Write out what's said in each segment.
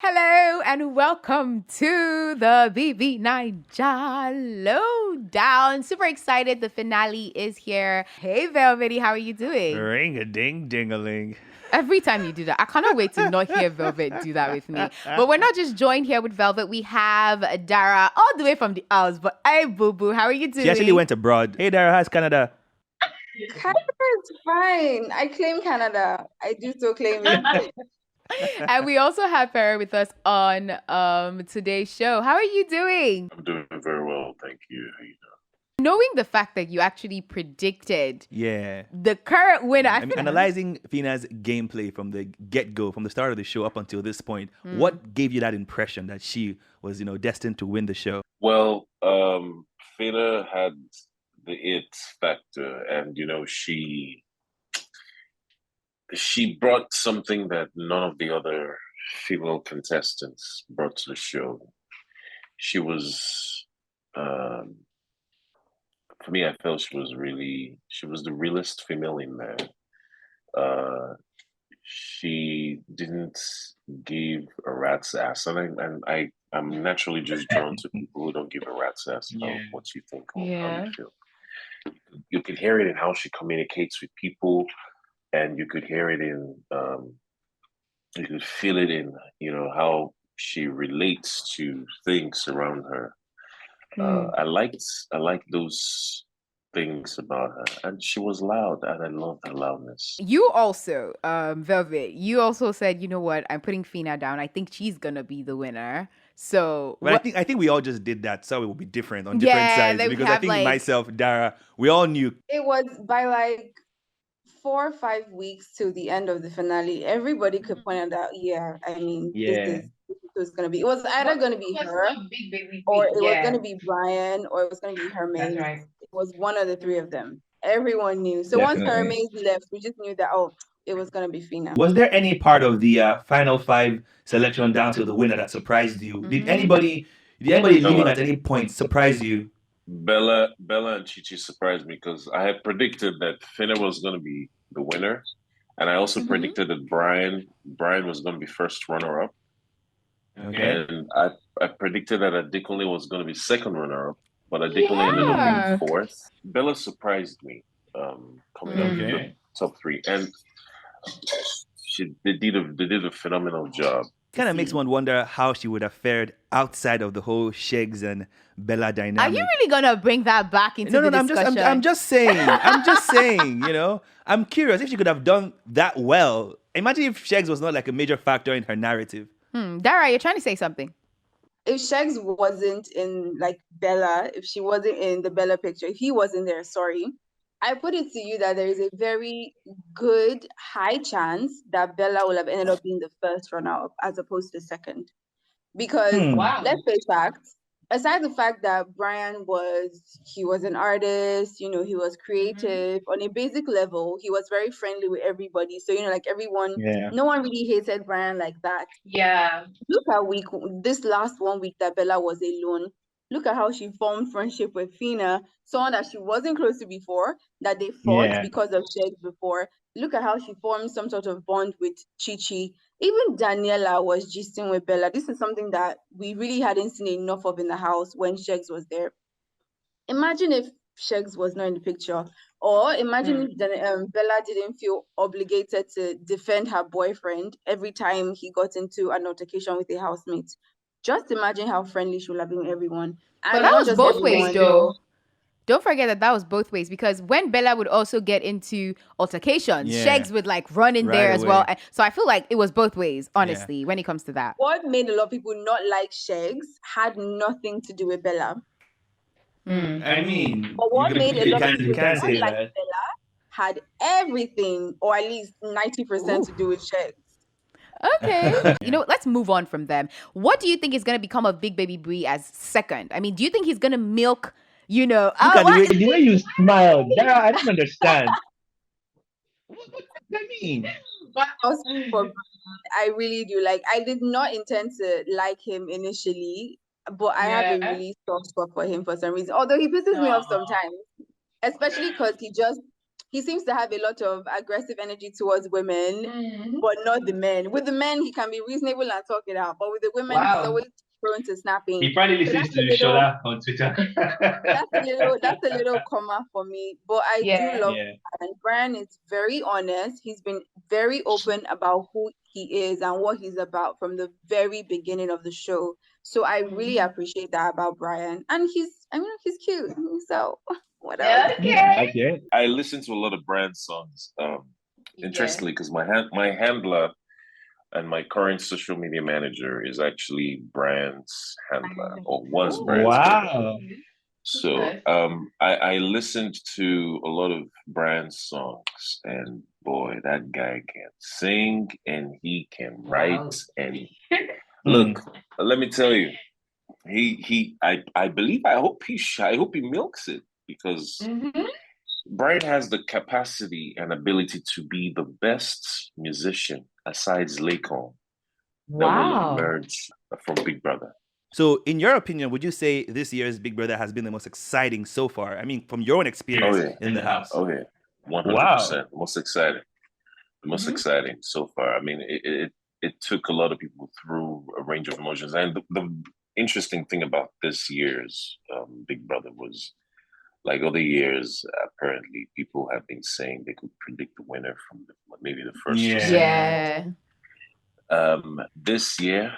Hello and welcome to the BB Naija Lowdown. Super excited. The finale is here. Hey, Velvety, how are you doing? Ring a ding dingaling. Every time you do that, I cannot wait to not hear Velvet do that with me. But we're not just joined here with Velvet. We have Dara all the way from the Isles. But hey, Boo Boo, how are you doing? She actually went abroad. Hey, Dara, how's Canada? Canada is fine. I claim Canada. I do so claim it. And we also have Pere with us on today's show. How are you doing? I'm doing very well, thank you. How you doing? Knowing the fact that you actually predicted Yeah. the current winner, I mean, analyzing Phyna's gameplay from the get-go, from the start of the show up until this point, what gave you that impression that she was, destined to win the show? Well, Phyna had the it factor, and she brought something that none of the other female contestants brought to the show. She was, for me, I felt she was the realest female in there. She didn't give a rat's ass, and I'm naturally just drawn to people who don't give a rat's ass about what you think or how you feel. You could hear it in how she communicates with people, and you could hear it in you could feel it in how she relates to things around her. I liked those things about her, and she was loud, and I loved her loudness. You also, Velvet, you also said, you know what, I'm putting Phyna down. I think she's gonna be the winner. So, But I think we all just did that, so it will be different on different sides. they Because I have, think like- myself, Dara, we all knew. It was by like 4 or 5 weeks to the end of the finale. Everybody could point out, this was gonna be. It was either gonna be her, or it was gonna be Brian, or it was gonna be Hermes. That's right. It was one of the three of them. Everyone knew. So once Hermes left, we just knew that it was gonna be Phyna. Was there any part of the final five selection down to the winner that surprised you? Did anybody leaving at any point surprise you? Bella and Chichi surprised me because I had predicted that Phyna was going to be the winner, and I also predicted that Brian was going to be first runner-up, Okay. and I predicted that Adikunle was going to be second runner-up, but Adikunle ended up being fourth. Bella surprised me coming up to the top three, and they did a phenomenal job. Kind of makes one wonder how she would have fared outside of the whole Shegs and Bella dynamic. Are you really gonna bring that back into the discussion? I'm just saying. I'm just saying, I'm curious if she could have done that well. Imagine if Shegs was not like a major factor in her narrative. Dara, you're trying to say something. If Shegs wasn't in like Bella, if she wasn't in the Bella picture, if he wasn't there, sorry, I put it to you that there is a very good high chance that Bella will have ended up being the first runner-up as opposed to second. Because let's face facts, aside the fact that Brian was an artist, he was creative on a basic level, he was very friendly with everybody. So, like everyone, no one really hated Brian like that. Yeah. Look at this last 1 week that Bella was alone. Look at how she formed friendship with Phyna, someone that she wasn't close to before, that they fought because of Shegs before. Look at how she formed some sort of bond with Chichi. Even Daniela was gisting with Bella. This is something that we really hadn't seen enough of in the house when Shegs was there. Imagine if Shegs was not in the picture. Or imagine if Bella didn't feel obligated to defend her boyfriend every time he got into an altercation with a housemate. Just imagine how friendly she would have been with everyone. But that was both ways, though. Don't forget that was both ways, because when Bella would also get into altercations, Shegs would like run in there as well. And so I feel like it was both ways, honestly, when it comes to that. What made a lot of people not like Shegs had nothing to do with Bella. I mean, but what made a lot of people not say like that. Bella had everything, or at least 90% to do with Shegs. Okay. Let's move on from them. What do you think is going to become of Big Baby Bree as second? I mean, do you think he's going to milk, Look at the way you smiled. Dara, I don't understand. What does that mean? I really do. Like, I did not intend to like him initially, but I have a really soft spot for him for some reason. Although he pisses me off sometimes, especially because he just he seems to have a lot of aggressive energy towards women, but not the men. With the men, he can be reasonable and talk it out, but with the women, he's always prone to snapping. He probably listens to Shola on Twitter. That's a little comma for me, but I do love Brian. Brian is very honest. He's been very open about who he is and what he's about from the very beginning of the show. So I really appreciate that about Brian. And he's cute. So what else? Okay. I listen to a lot of Brian songs. Interestingly, because my handler and my current social media manager is actually Brian's handler, or was Brian's handler. So I listened to a lot of Brian's songs, and boy, that guy can sing and he can write. And look, let me tell you, I believe, I hope he milks it, because Brian has the capacity and ability to be the best musician aside Lakon that will emerge from Big Brother. So, in your opinion, would you say this year's Big Brother has been the most exciting so far? I mean, from your own experience in the house. Oh, yeah. 100%. Most exciting. The most exciting so far. I mean, it took a lot of people through a range of emotions. And the interesting thing about this year's Big Brother was, like other years, apparently people have been saying they could predict the winner from maybe the first. This year,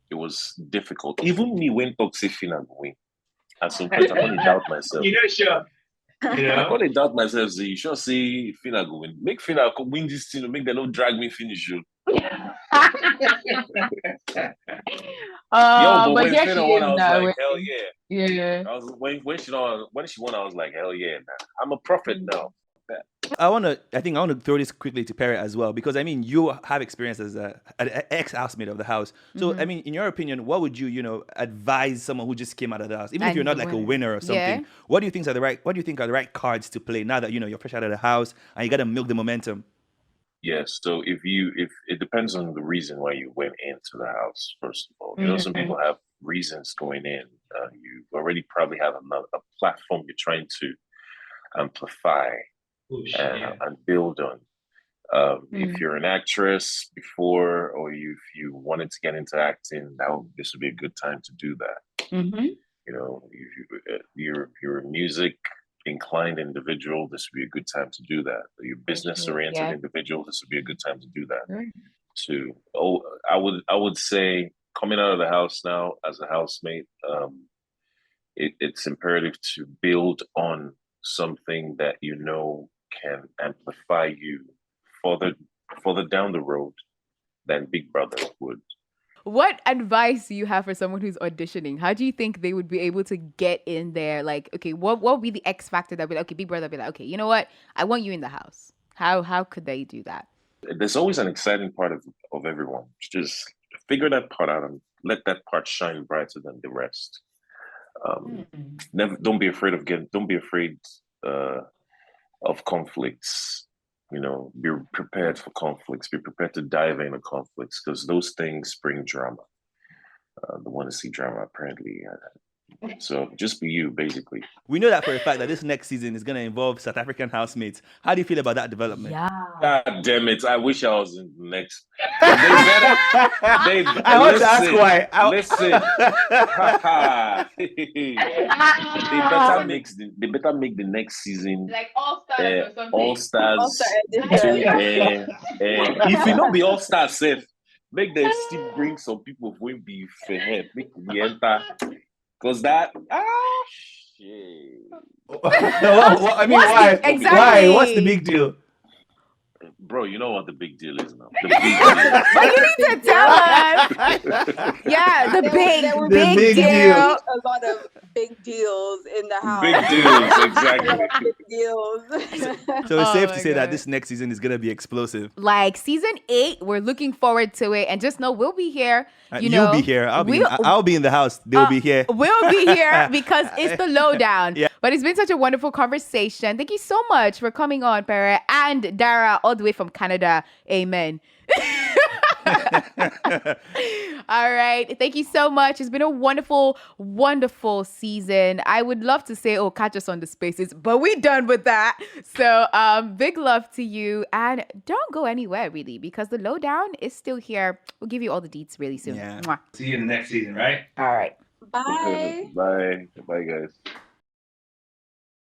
it was difficult. Even me when Toxic Finna win. At some point, I only doubt myself. Sure. I only doubt myself. So you sure see Finna go win. Make Finna win this thing. Make them not drag me finish you. But when Finna won, I was like, hell yeah. Yeah. I was when she won, I was like, hell yeah, man. I'm a prophet now. I want to throw this quickly to Pere as well, because I mean, you have experience as an ex-housemate of the house. So I mean, in your opinion, what would you advise someone who just came out of the house, even if you're not like a winner or something? What do you think are the right cards to play now that you're fresh out of the house and you got to milk the momentum? Yes. So if it depends on the reason why you went into the house. First of all, some people have reasons going in. You already probably have a platform you're trying to amplify and build on. If you're an actress before, or if you wanted to get into acting, this would be a good time to do that. If you're a music inclined individual, this would be a good time to do that. If you're a business oriented individual, this would be a good time to do that. I would say, coming out of the house now as a housemate, it's imperative to build on something that can amplify you further down the road than Big Brother would. What advice do you have for someone who's auditioning? How do you think they would be able to get in there? Like, okay, what would be the X factor that would be like, okay, Big Brother be like, okay, you know what? I want you in the house. How could they do that? There's always an exciting part of everyone. Just figure that part out and let that part shine brighter than the rest. Don't be afraid of conflicts. Be prepared for conflicts. Be prepared to dive into conflicts, because those things bring drama. They want to see drama, apparently. So just be you, basically. We know that for a fact that this next season is going to involve South African housemates. How do you feel about that development? Yeah. God damn it. I wish I was in the next. I want to ask why. Listen. They better make the next season like All-Stars or something. All-Stars. If you not be All-Stars safe, make them still bring some people who will be fair. Make we enter. Because that, shit. I mean, why? Exactly. Why? What's the big deal? Bro, you know what the big deal is now. The big deal. But you need to tell us. Yeah, the big deal. A lot of big deals in the house. Big deals, exactly. Big deals. So it's safe to say that this next season is going to be explosive. Like season 8, we're looking forward to it. And just know we'll be here. You'll be here. I'll be in the house. They'll be here. We'll be here because it's the lowdown. Yeah. But it's been such a wonderful conversation. Thank you so much for coming on, Pere, and Dara, all the way from Canada. Amen. All right. Thank you so much. It's been a wonderful, wonderful season. I would love to say, catch us on the spaces, but we're done with that. So big love to you. And don't go anywhere, really, because the lowdown is still here. We'll give you all the deets really soon. Yeah. See you in the next season, right? All right. Bye. Bye. Bye, guys.